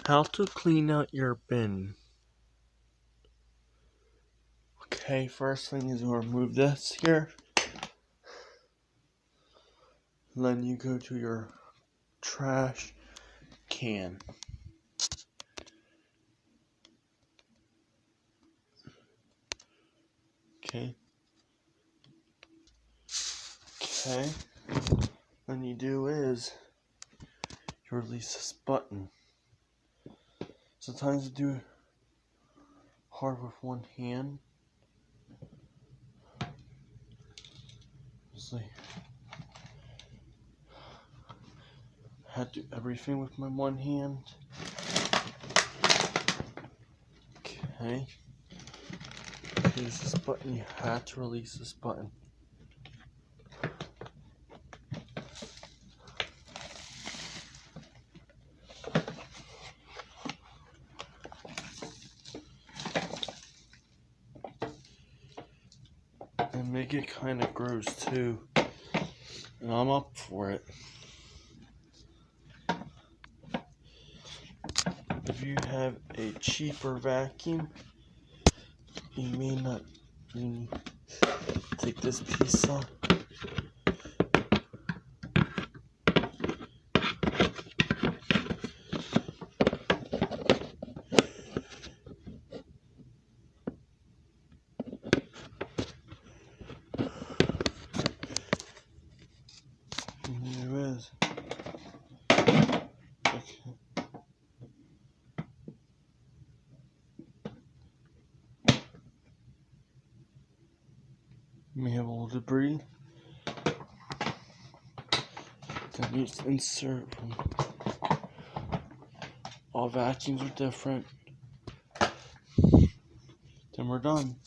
How to clean out your bin. Okay, first thing is you remove this here. And then you go to your trash can. Okay. Then you do is you release this button. Sometimes you do hard with one hand. Obviously, I had to do everything with my one hand. Okay. Here's this button. You had to release this button. And make it kind of gross too. And I'm up for it. If you have a cheaper vacuum, you may not take this piece off. And there it is. Okay. You may have a little debris. Then you just insert them. All vacuums are different. Then we're done.